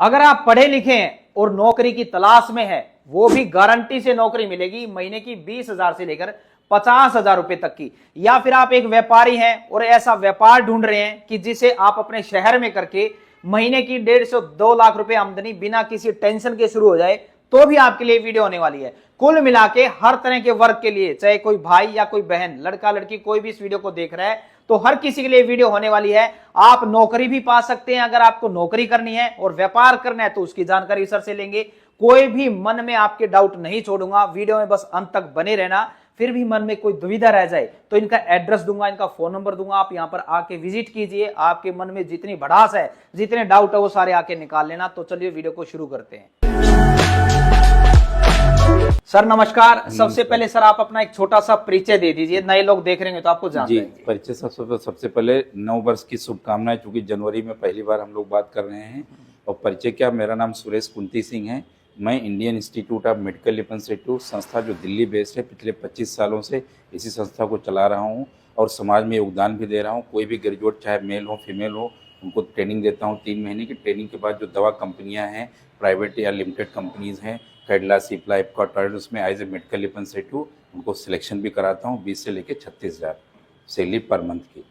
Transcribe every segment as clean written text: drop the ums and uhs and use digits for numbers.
अगर आप पढ़े लिखे हैं और नौकरी की तलाश में है, वो भी गारंटी से नौकरी मिलेगी, महीने की 20,000 से लेकर 50,000 रुपए तक की। या फिर आप एक व्यापारी हैं और ऐसा व्यापार ढूंढ रहे हैं कि जिसे आप अपने शहर में करके महीने की 1.5 से 2 लाख रुपए आमदनी बिना किसी टेंशन के शुरू हो जाए, तो भी आपके लिए वीडियो होने वाली है। कुल मिला के हर तरह के वर्ग के लिए, चाहे कोई भाई या कोई बहन, लड़का लड़की, कोई भी इस वीडियो को देख रहा है, तो हर किसी के लिए वीडियो होने वाली है। आप नौकरी भी पा सकते हैं। अगर आपको नौकरी करनी है और व्यापार करना है तो उसकी जानकारी सर से लेंगे। कोई भी मन में आपके डाउट नहीं छोड़ूंगा, वीडियो में बस अंत तक बने रहना। फिर भी मन में कोई दुविधा रह जाए तो इनका एड्रेस दूंगा, इनका फोन नंबर दूंगा, आप यहां पर आके विजिट कीजिए। आपके मन में जितनी भड़ास है, जितने डाउट है, वो सारे आके निकाल लेना। तो चलिए वीडियो को शुरू करते हैं। सर नमस्कार। सबसे पहले सर आप अपना एक छोटा सा परिचय दे दीजिए, नए लोग देख रहे हैं तो आपको जान जाएंगे। परिचय सबसे पहले नव वर्ष की शुभकामनाएं, क्योंकि जनवरी में पहली बार हम लोग बात कर रहे हैं। और परिचय क्या, मेरा नाम सुरेश कुंती सिंह है। मैं Indian institute of medical representative संस्था जो दिल्ली बेस्ड है, पिछले 25 सालों से इसी संस्था को चला रहा हूँ और समाज में योगदान भी दे रहा हूँ। कोई भी ग्रेजुएट चाहे मेल हो फीमेल हो, उनको ट्रेनिंग देता हूँ। 3 महीने की ट्रेनिंग के बाद जो दवा कंपनियाँ हैं, प्राइवेट या लिमिटेड कंपनीज़ हैं, कैडला, सिप्ला, इपका, टॉयड, उसमें एज ए मेडिकल रिप्रेजेंटेटिव उनको सिलेक्शन भी कराता हूँ। 20 से लेकर 36,000 सैलरी पर मंथ की।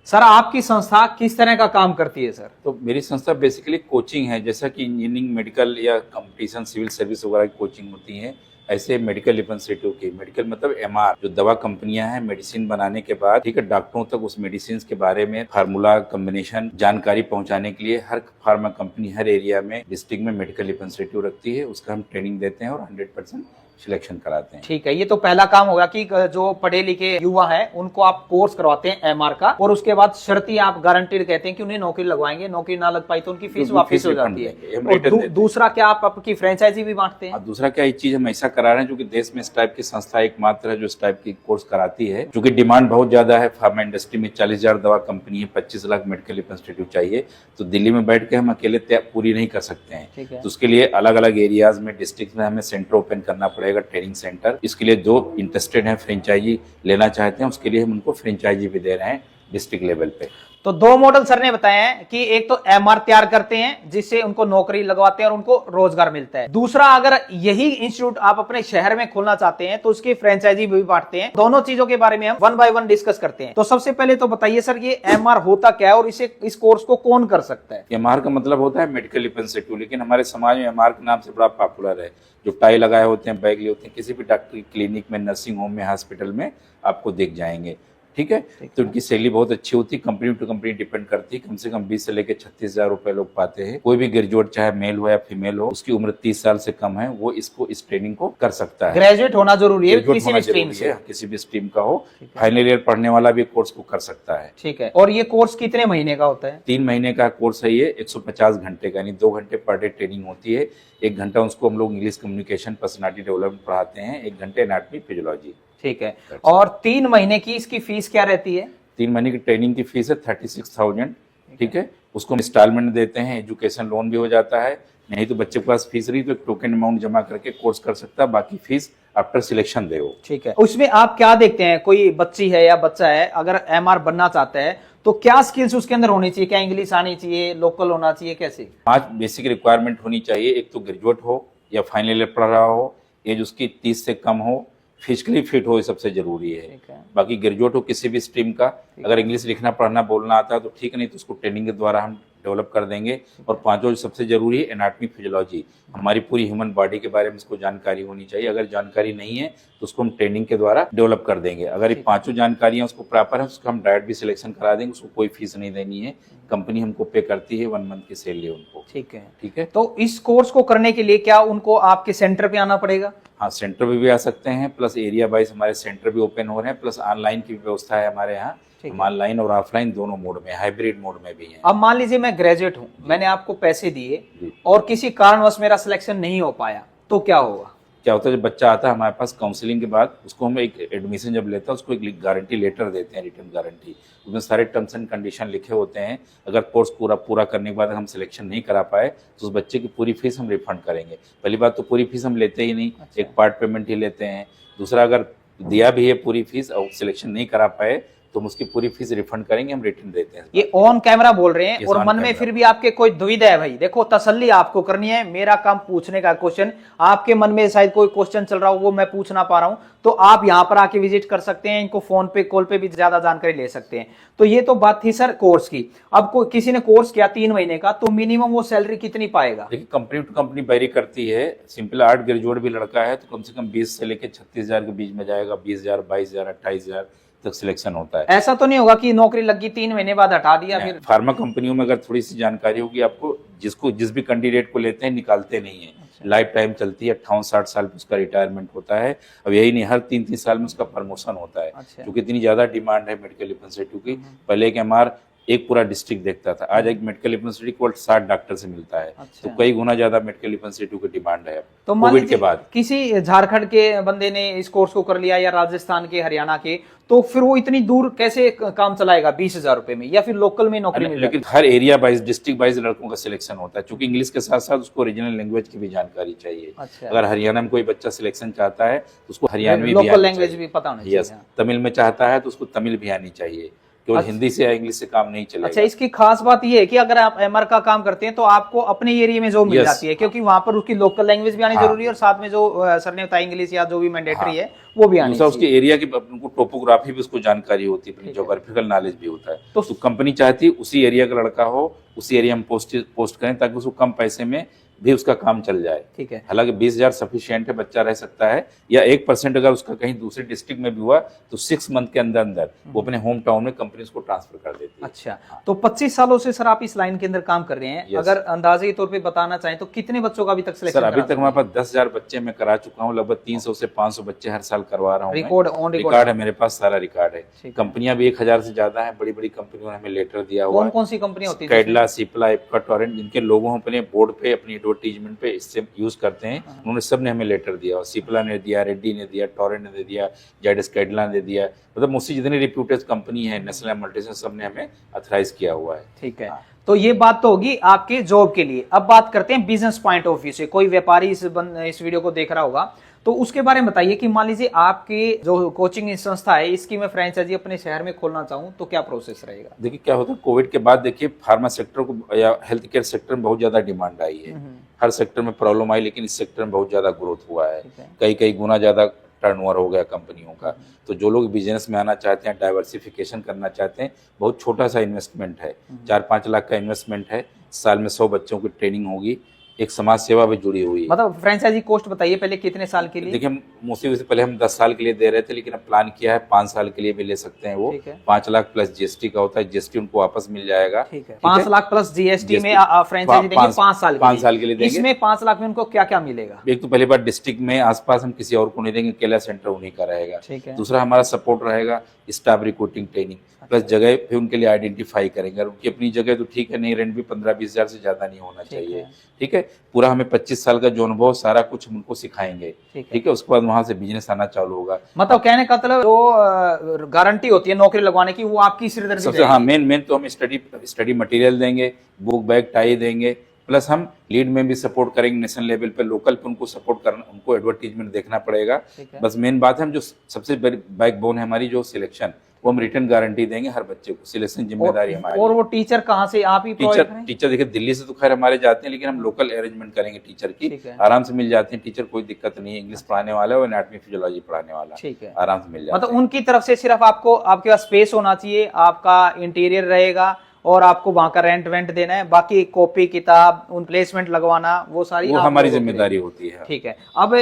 सर आपकी संस्था किस तरह का काम करती है? सर तो मेरी संस्था बेसिकली कोचिंग है, जैसा कि इंजीनियरिंग, मेडिकल या कंपटीशन, सिविल सर्विस वगैरह की कोचिंग होती है, ऐसे मेडिकल रिप्रेजेंटेटिव की। मेडिकल मतलब एमआर, जो दवा कंपनियां हैं, मेडिसिन बनाने के बाद ठीक है डॉक्टरों तक उस मेडिसिन के बारे में फार्मूला कॉम्बिनेशन जानकारी पहुंचाने के लिए हर फार्मा कंपनी हर एरिया में डिस्ट्रिक्ट में मेडिकल रिप्रेजेंटेटिव रखती है। उसका हम ट्रेनिंग देते हैं और 100% सिलेक्शन कराते हैं। ठीक है, ये तो पहला काम होगा कि जो पढ़े लिखे युवा हैं उनको आप कोर्स करवाते हैं एमआर का, और उसके बाद शर्ती आप गारंटीड कहते हैं कि उन्हें नौकरी लगवाएंगे। नौकरी ना लग पाई तो उनकी फीस वापस हो जाती है। और दूसरा क्या, आप आपकी फ्रेंचाइजी भी बांटते हैं? दूसरा क्या, एक चीज हम ऐसा करा रहे हैं क्योंकि देश में इस टाइप की संस्था एकमात्र है जो इस टाइप की कोर्स कराती है। क्योंकि डिमांड बहुत ज्यादा है फार्मा इंडस्ट्री में, 40,000 दवा कंपनी है, 25 लाख मेडिकल रिप्रेजेंटेटिव चाहिए। तो दिल्ली में बैठ के हम अकेले पूरी नहीं कर सकते हैं। तो उसके लिए अलग अलग एरियाज में, डिस्ट्रिक्ट में हमें सेंटर ओपन करना पड़ेगा, ट्रेनिंग सेंटर। इसके लिए जो इंटरेस्टेड हैं, फ्रेंचाइजी लेना चाहते हैं, उसके लिए हम उनको फ्रेंचाइजी भी दे रहे हैं डिस्ट्रिक्ट लेवल पे। तो 2 मॉडल सर ने बताए हैं कि एक तो एमआर तैयार करते हैं जिससे उनको नौकरी लगवाते हैं और उनको रोजगार मिलता है। दूसरा, अगर यही इंस्टीट्यूट आप अपने शहर में खोलना चाहते हैं तो उसकी फ्रेंचाइजी भी बांटते हैं। दोनों चीजों के बारे में हम 1 बाय 1 डिस्कस करते हैं। तो सबसे पहले तो बताइए सर, ये एमआर होता क्या है और इस कोर्स को कौन कर सकता है? एमआर का मतलब होता है मेडिकल रिप्रेजेंटेटिव, लेकिन हमारे समाज में एमआर के नाम से बड़ा पॉपुलर है। जो टाई लगाए होते हैं, बैग लिए होते हैं, किसी भी डॉक्टर की क्लिनिक में, नर्सिंग होम में, हॉस्पिटल में आपको दिख जाएंगे। ठीक है, तो उनकी सैलरी बहुत अच्छी होती है, कंपनी टू कंपनी डिपेंड करती है। कम से कम 20 से लेकर 36,000 रुपए लोग पाते हैं। कोई भी ग्रेजुएट चाहे मेल हो या फीमेल हो, उसकी उम्र 30 साल से कम है, वो इस ट्रेनिंग को कर सकता है। ग्रेजुएट होना जरूरी है, किसी भी स्ट्रीम से, किसी भी स्ट्रीम का हो। फाइनल ईयर पढ़ने वाला भी कोर्स को कर सकता है। ठीक है। और ये कोर्स कितने महीने का होता है? 3 महीने का कोर्स है ये। 150 घंटे का, यानी 2 घंटे पर डे ट्रेनिंग होती है। 1 घंटा उसको हम लोग इंग्लिश कम्युनिकेशन, पर्सनालिटी डेवलपमेंट पढ़ाते हैं। 1 घंटे एनाटॉमी, फिजियोलॉजी। ठीक है। और 3 महीने की इसकी फीस क्या रहती है? 3 महीने की ट्रेनिंग की फीस है 36,000। ठीक है, उसको हम इंस्टॉलमेंट देते हैं। एजुकेशन लोन भी हो जाता है। नहीं तो बच्चे के पास फीस रही तो एक टोकन अमाउंट जमा करके कोर्स कर सकता है, बाकी फीस आफ्टर सिलेक्शन दे। ठीक है। उसमें आप क्या देखते हैं, कोई बच्ची है या बच्चा है अगर एमआर बनना चाहता है तो क्या स्किल्स उसके अंदर होनी चाहिए? क्या इंग्लिश आनी चाहिए, लोकल होना चाहिए, कैसे? 5 बेसिक रिक्वायरमेंट होनी चाहिए। एक तो ग्रेजुएट हो या फाइनल ईयर पढ़ रहा हो, एज उसकी 30 से कम हो, फिजिकली फिट हो, ये सबसे जरूरी है। बाकी ग्रेजुएट हो किसी भी स्ट्रीम का, अगर इंग्लिश लिखना पढ़ना बोलना आता है तो ठीक है, नहीं तो उसको ट्रेनिंग के द्वारा हम डेवलप कर देंगे। और 5वां सबसे जरूरी है एनाटॉमी, फिजियोलॉजी, हमारी पूरी ह्यूमन बॉडी के बारे में उसको जानकारी होनी चाहिए। अगर जानकारी नहीं है तो उसको हम ट्रेनिंग के द्वारा डेवलप कर देंगे। अगर ये 5 जानकारियां उसको प्रॉपर है, उसका हम डायरेक्ट भी सिलेक्शन करा देंगे। उसको कोई फीस नहीं देनी है, कंपनी हमको पे करती है 1 मंथ की सैलरी उनको। ठीक है। ठीक है, तो इस कोर्स को करने के लिए क्या उनको आपके सेंटर पे आना पड़ेगा? हाँ, सेंटर पे भी आ सकते हैं, प्लस एरिया वाइज हमारे सेंटर भी ओपन हो रहे हैं, प्लस ऑनलाइन की भी व्यवस्था है हमारे यहाँ। हम ऑनलाइन और ऑफलाइन दोनों मोड में, हाइब्रिड मोड में भी हैं। अब मान लीजिए मैं ग्रेजुएट हूँ, मैंने आपको पैसे दिए और किसी कारणवश मेरा सिलेक्शन नहीं हो पाया, तो क्या होगा? क्या होता है, जब बच्चा आता है हमारे पास काउंसलिंग के बाद, उसको हम एक एडमिशन जब लेता है उसको एक गारंटी लेटर देते हैं, रिटर्न गारंटी। उसमें सारे टर्म्स एंड कंडीशन लिखे होते हैं। अगर कोर्स पूरा करने के बाद हम सिलेक्शन नहीं करा पाए तो उस बच्चे की पूरी फीस हम रिफंड करेंगे। पहली बात तो पूरी फीस हम लेते ही नहीं, एक पार्ट पेमेंट ही लेते हैं। दूसरा, अगर दिया भी है पूरी फीस और सिलेक्शन नहीं करा पाए तो हम उसकी पूरी फीस रिफंड करेंगे, हम रिटर्न देते हैं। ये ऑन कैमरा बोल रहे हैं Yes, और on मन में camera। फिर भी आपके कोई दुविधा है भाई, देखो तसल्ली आपको करनी है, मेरा काम पूछने का क्वेश्चन, आपके मन में शायद कोई क्वेश्चन चल रहा हो वो मैं पूछ ना पा रहा हूं, तो आप यहां पर आके विजिट कर सकते हैं, इनको फोन पे कॉल पे भी ज्यादा जानकारी ले सकते हैं। तो ये तो बात थी सर कोर्स की। अब कोई किसी ने कोर्स किया 3 महीने का, तो मिनिमम वो सैलरी कितनी पाएगा? देखिए कंपनी टू कंपनी वेरी करती है। सिंपल 8 ग्रेजुएट भी लड़का है तो कम से कम 20 से लेकर 36,000 के बीच में जाएगा, 20,000, 22,000, 28,000 तक सिलेक्शन होता है। ऐसा तो नहीं होगा कि नौकरी लगी 3 महीने बाद हटा दिया फिर? फार्मा कंपनियों में अगर थोड़ी सी जानकारी होगी आपको, जिस भी कैंडिडेट को लेते हैं निकालते नहीं है, लाइफ टाइम चलती है, 58-60 साल पे उसका रिटायरमेंट होता है। अब यही नहीं, हर 3-3 साल में उसका प्रमोशन होता है। अच्छा। क्योंकि इतनी ज्यादा डिमांड है मेडिकल रिप्रेजेंटेटिव की। पहले एक एमआर एक पूरा डिस्ट्रिक्ट देखता था, आज एक मेडिकल रिप्रेजेंटेटिव को 60 डॉक्टर से मिलता है। अच्छा। तो कई गुना ज्यादा मेडिकल रिप्रेजेंटेटिव की डिमांड है तो मान कोविड के लीजिए बाद। किसी झारखंड के बंदे ने इस कोर्स को कर लिया या राजस्थान के, हरियाणा के, तो फिर वो इतनी दूर कैसे काम चलाएगा 20,000 रुपए में, या फिर लोकल में नौकरी मिल लेकिन हर एरिया वाइज, डिस्ट्रिक्ट वाइज लड़कों का सिलेक्शन होता है, क्योंकि इंग्लिश के साथ साथ उसको रीजनल लैंग्वेज की भी जानकारी चाहिए। अच्छा। अगर हरियाणा में कोई बच्चा सिलेक्शन चाहता है तो उसको हरियाणवी भी लोकल आनी लैंग्वेज चाहिए। भी पता होना चाहिए। यस, तमिल में चाहता है तो उसको तमिल भी आनी चाहिए, केवल अच्छा। हिंदी से या इंग्लिश से काम नहीं चलेगा। अच्छा, इसकी खास बात ये है कि अगर आप एमआर का काम करते हैं तो आपको अपने एरिया में जॉब मिल Yes। जाती है, क्योंकि वहां पर उसकी लोकल लैंग्वेज भी आनी हाँ। जरूरी है और साथ में जो सर ने बताया इंग्लिश या जो भी मैंडेटरी हाँ। है वो भी आनी दूसरा चाहिए। उसके एरिया की उनको टोपोग्राफी भी उसको जानकारी होती है, अपनी ज्योग्राफिकल नॉलेज भी होता है। तो तो कंपनी चाहती है उसी एरिया का लड़का हो, उसी एरिया में पोस्ट करें, ताकि उसको कम पैसे में भी उसका काम चल जाए। ठीक है। हालांकि 20,000 सफिशिएंट है, बच्चा रह सकता है, या 1% अगर उसका कहीं दूसरे डिस्ट्रिक्ट में भी हुआ तो 6 मंथ के अंदर अंदर वो अपने होम टाउन में कंपनी उसको ट्रांसफर कर देती है। अच्छा, तो 25 सालों से सर आप इस लाइन के अंदर काम कर रहे हैं। Yes। अगर अंदाजे के तौर पे बताना चाहें तो कितने बच्चों का अभी तक सिलेक्शन? सर अभी तक हमारे पास 10,000 बच्चे मैं करा चुका हूँ, लगभग 300 से 500 बच्चे हर साल करवा रहा हूँ। रिकॉर्ड ऑन रिकॉर्ड है मेरे पास, सारा रिकॉर्ड है। ठीक है। कंपनियां भी 1,000 से ज्यादा है, बड़ी बड़ी कंपनियों ने हमें लेटर दिया हुआ कौन है। कौन सी कंपनियां होती है? कैडला, सिप्ला, इप्का, टोरेंट, जिनके लोगो हम अपने बोर्ड पे, अपनी एडवर्टीजमेंट पे इससे यूज करते हैं, उन्होंने सब ने हमें लेटर दिया। और सिप्ला ने दिया, रेड्डी ने दिया, टोरेंट ने दिया, जेडस कैडला ने दिया, मतलब मुझसे जितनी रिप्यूटेड कंपनी है, नेशनल मल्टीनेशनल, सब ने हमें अथराइज किया हुआ है। ठीक है। तो ये बात तो होगी आपके जॉब के लिए। अब बात करते हैं बिजनेस पॉइंट ऑफ व्यू से। कोई व्यापारी इस वीडियो को देख रहा होगा तो उसके बारे में बताइए कि मान लीजिए आपकी जो कोचिंग संस्था है इसकी मैं फ्रेंचाइजी अपने शहर में खोलना चाहूँ तो क्या प्रोसेस रहेगा? देखिए क्या होता है, कोविड के बाद देखिए फार्मा सेक्टर को या हेल्थ केयर सेक्टर में बहुत ज्यादा डिमांड आई है। हर सेक्टर में प्रॉब्लम आई, लेकिन इस सेक्टर में बहुत ज्यादा ग्रोथ हुआ है। कई गुना ज्यादा टर्नओवर हो गया कंपनियों का। तो जो लोग बिजनेस में आना चाहते हैं, डाइवर्सिफिकेशन करना चाहते हैं, बहुत छोटा सा इन्वेस्टमेंट है, 4-5 लाख का इन्वेस्टमेंट है, साल में 100 बच्चों की ट्रेनिंग होगी, एक समाज सेवा भी जुड़ी हुई है। मतलब फ्रेंचाइजी कॉस्ट बताइए पहले कितने साल के लिए? देखिए मोस्टली से पहले हम 10 साल के लिए दे रहे थे, लेकिन अब प्लान किया है 5 साल के लिए भी ले सकते हैं। वो 5 लाख प्लस जीएसटी का होता है, जीएसटी उनको वापस मिल जाएगा। ठीक है। 5 लाख प्लस जीएसटी में फ्रेंचाइजी देंगे 5 साल के लिए देंगे। इसमें 5 लाख में उनको क्या क्या मिलेगा? एक तो पहली बार डिस्ट्रिक्ट में आसपास हम किसी और को नहीं देंगे, केला सेंटर उन्हीं का रहेगा। ठीक है। दूसरा हमारा सपोर्ट रहेगा स्टाफ रिक्रूटिंग ट्रेनिंग, प्लस जगह भी उनके लिए आइडेंटिफाई करेंगे। उनकी अपनी जगह तो ठीक है, नहीं रेंट भी 15-20 हजार से ज्यादा नहीं होना चाहिए। ठीक है। पूरा हमें 25 साल का जो अनुभव, सारा कुछ हम उनको सिखाएंगे। ठीक है। उसके बाद वहां से बिजनेस आना चालू होगा। मतलब कहने का मतलब जो गारंटी होती है नौकरी लगवाने की, वो आपकी सिरदर्दी सबसे हाँ मेन तो हम स्टडी मटेरियल देंगे, बुक बैग टाई देंगे, प्लस हम लीड में भी सपोर्ट करेंगे, नेशनल लेवल पे, लोकल पे उनको सपोर्ट करना, उनको एडवर्टीजमेंट देखना पड़ेगा। बस मेन बात है, हम जो सबसे बड़ी बैकबोन है हमारी जो सिलेक्शन, वो हम रिटर्न गारंटी देंगे हर बच्चे को, सिलेक्शन जिम्मेदारी हमारी। और वो टीचर कहाँ से आप ही प्रोवाइड करें? टीचर देखिए दिल्ली से तो खैर हमारे जाते हैं, लेकिन हम लोकल अरेंजमेंट करेंगे टीचर की, आराम से मिल जाते हैं टीचर, कोई दिक्कत नहीं है। इंग्लिश पढ़ाने वाला है और एनाटॉमी फिजियोलॉजी पढ़ाने वाला, ठीक है, आराम से मिल जाता है। मतलब उनकी तरफ से सिर्फ आपको, आपके पास स्पेस होना चाहिए, आपका इंटीरियर रहेगा और आपको वहां का रेंट देना है, बाकी कॉपी किताब, उन प्लेसमेंट लगवाना, वो सारी हमारी जिम्मेदारी होती है। ठीक है। अब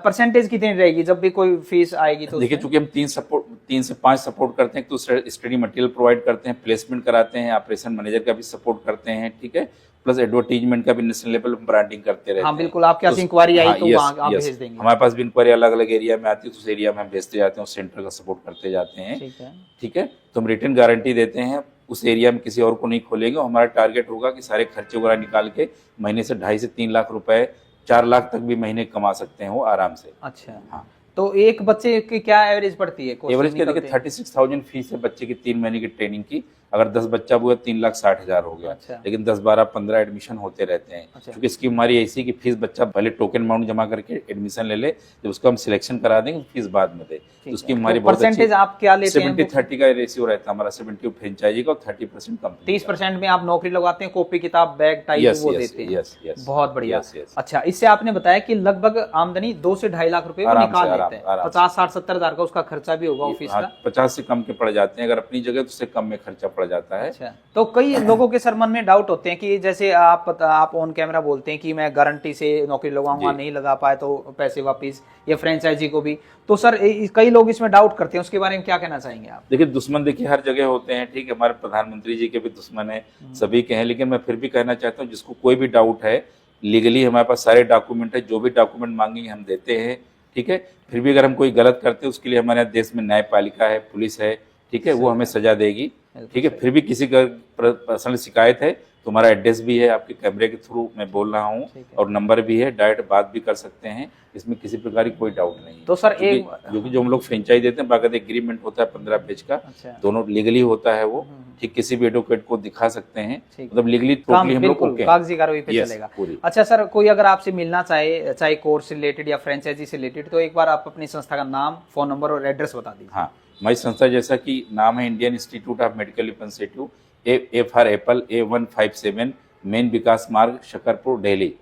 परसेंटेज कितनी रहेगी जब भी कोई फीस आएगी? तो देखिए चूंकि हम 3 से 5 सपोर्ट करते हैं, तो स्टडी मटेरियल प्रोवाइड करते हैं, प्लेसमेंट कराते हैं, ऑपरेशन मैनेजर का भी सपोर्ट करते हैं। ठीक है। प्लस एडवर्टीजमेंट का भी नेशनल लेवल पर ब्रांडिंग करते रहते हैं। हाँ बिल्कुल, आपके पास इंक्वायरी आई तो वहाँ आप भेज देंगे। हमारे पास भी इंक्वायरी अलग अलग एरिया में आती है, तो उस एरिया में हम भेजते जाते हैं, उस सेंटर का सपोर्ट करते जाते हैं। ठीक है। तो हम रिटर्न गारंटी देते हैं, उस एरिया में किसी और को नहीं खोलेंगे। हमारा टारगेट होगा कि सारे खर्चे वगैरह निकाल के महीने से 2.5 से 3 लाख रुपए, 4 लाख तक भी महीने कमा सकते हैं वो आराम से। अच्छा। हाँ। तो एक बच्चे की क्या एवरेज पड़ती है? एवरेज क्या देखिए 36,000 फीस है बच्चे की 3 महीने की ट्रेनिंग की, अगर 10 बच्चा हुआ 3,60,000 हो गया। अच्छा। लेकिन 10, 12, 15 एडमिशन होते रहते हैं। अच्छा। क्योंकि स्कीम हमारी ऐसी कि फीस बच्चा पहले टोकन अमाउंट जमा करके एडमिशन ले ले, जब उसको हम सिलेक्शन करा देंगे फीस बाद में दे। तो उसकी हमारी बहुत अच्छी परसेंटेज आप क्या लेते हैं? 70-30 का रेशियो रहता है हमारा, 70 फ्रेंचाइजी का और 30% कंपनी। 30% में आप नौकरी लगवाते हैं, कॉपी किताब बैग टाई वो देते हैं। यस। बहुत बढ़िया। अच्छा, इससे आपने बताया कि लगभग आमदनी 2 से 2.5 लाख रुपए वो निकाल लेते हैं। 50, 60, 70 हजार का उसका खर्चा भी होगा ऑफिस का। 50 से कम के पड़ जाते हैं, अगर अपनी जगह तो उससे कम में खर्चा पड़ जाता है। अच्छा, तो कई लोगों के सर मन में डाउट होते हैं कि जैसे आप ऑन कैमरा बोलते हैं कि मैं गारंटी से नौकरी लगवाऊंगा, नहीं लगा पाए तो पैसे वापिस, या फ्रेंचाइजी को भी। तो सर कई लोग इसमें डाउट करते हैं, उसके बारे में क्या कहना चाहेंगे आप? देखिए, दुश्मन देखिए हर जगह होते हैं, ठीक है, हमारे प्रधानमंत्री जी के भी दुश्मन है, सभी के हैं, लेकिन मैं फिर भी कहना चाहता हूँ जिसको कोई भी डाउट है, लीगली हमारे पास सारे डॉक्यूमेंट है, जो भी डॉक्यूमेंट मांगेंगे हम देते हैं, ठीक है। फिर भी अगर हम कोई गलत करते हैं उसके लिए हमारे देश में न्यायपालिका है, पुलिस है, ठीक है, वो हमें सजा देगी, ठीक है। फिर भी किसी का पर्सनल शिकायत है तो हमारा एड्रेस भी है, आपके कैमरे के थ्रू मैं बोल रहा हूँ, और नंबर भी है, डायरेक्ट बात भी कर सकते हैं, इसमें किसी प्रकार की कोई डाउट नहीं है। तो सर जो हम लोग फ्रेंचाइज देते हैं, बाकायदा एग्रीमेंट होता है 15 पेज का। अच्छा। दोनों लीगली होता है वो, ठीक, किसी भी एडवोकेट को दिखा सकते हैं, मतलब लीगली टोटली हम लोग कागजी कार्रवाई पे चलेगा। अच्छा सर, कोई अगर आपसे मिलना चाहे कोर्स से रिलेटेड या फ्रेंचाइजी से रिलेटेड, तो एक बार आप अपनी संस्था का नाम, फोन नंबर और एड्रेस बता दीजिए। हाँ, हमारी संस्था जैसा कि नाम है Indian institute of medical weapon institute, A for apple, A157, main Vikas Marg, Shakarpur, Delhi.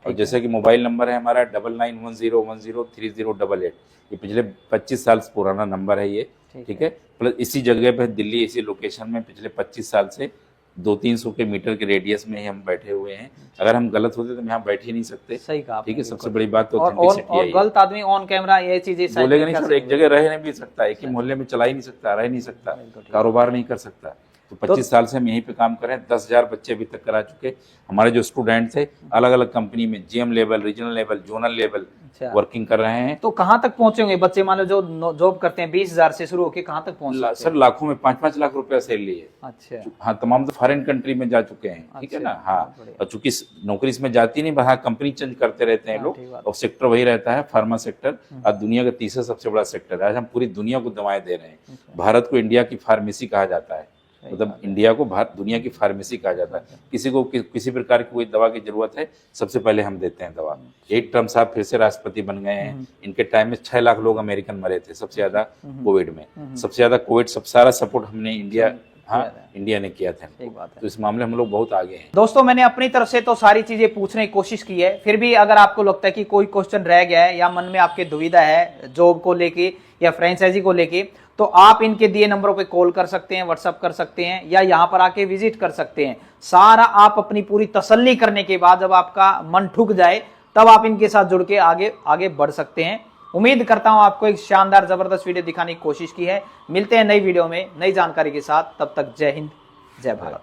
और जैसे कि मोबाइल नंबर है हमारा 9910103088, ये पिछले 25 साल पुराना नंबर है ये, ठीक है। प्लस इसी जगह पे दिल्ली, इसी लोकेशन में पिछले 25 साल से 200-300 के मीटर के रेडियस में ही हम बैठे हुए हैं। अगर हम गलत होते तो हम यहाँ बैठ ही नहीं सकते। सही कहा, ठीक है। सबसे बड़ी बात तो ऑथेंटिसिटी है। और गलत आदमी ऑन कैमरा ये चीजें बोलेगा नहीं सर, एक जगह रह नहीं भी सकता, एक ही मोहल्ले में चला ही नहीं सकता, रह नहीं सकता, कारोबार नहीं कर सकता। तो 25 साल से हम यहीं पे काम कर रहे हैं, 10,000 बच्चे अभी तक करा चुके। हमारे जो स्टूडेंट थे अलग अलग कंपनी में GM level, regional level, zonal level working कर रहे हैं। तो कहाँ तक पहुंचे होंगे बच्चे, मान लो जो जॉब करते हैं 20,000 से शुरू होकर कहाँ तक पहुंचे? सर लाखों में, 5-5 लाख रुपया सैलरी है। अच्छा। हाँ, तमाम तो फॉरेन कंट्री में जा चुके हैं, ठीक है ना। हाँ, और चूंकि नौकरी इसमें जाती नहीं, हाँ कंपनी चेंज करते रहते हैं लोग, और सेक्टर वही रहता है, फार्मा सेक्टर। आज दुनिया का तीसरा सबसे बड़ा सेक्टर है। आज हम पूरी दुनिया को दवाएं दे रहे हैं। भारत को इंडिया की फार्मेसी कहा जाता है, मतलब इंडिया को दुनिया की फार्मेसी कहा जाता है। किसी को किसी प्रकार की कोई दवा की जरूरत है, सबसे पहले हम देते हैं दवा। एक ट्रम्प साहब फिर से राष्ट्रपति बन गए हैं। इनके टाइम में 6 लाख लोग अमेरिकन मरे थे, सबसे ज्यादा कोविड में। सबसे ज्यादा कोविड सारा सपोर्ट हमने इंडिया ने किया था। तो इस मामले में हम लोग बहुत आगे हैं। दोस्तों, मैंने अपनी तरफ से तो सारी चीजें पूछने की कोशिश की है। फिर भी अगर आपको लगता है कि कोई क्वेश्चन रह गया है या मन में आपके दुविधा है जॉब को लेके या फ्रेंचाइजी को लेके, तो आप इनके दिए नंबरों पे कॉल कर सकते हैं, व्हाट्सएप कर सकते हैं, या यहाँ पर आके विजिट कर सकते हैं। सारा आप अपनी पूरी तसल्ली करने के बाद जब आपका मन ठुक जाए तब आप इनके साथ जुड़ के आगे बढ़ सकते हैं। उम्मीद करता हूं आपको एक शानदार जबरदस्त वीडियो दिखाने की कोशिश की है। मिलते हैं नई वीडियो में नई जानकारी के साथ, तब तक जय हिंद, जय भारत।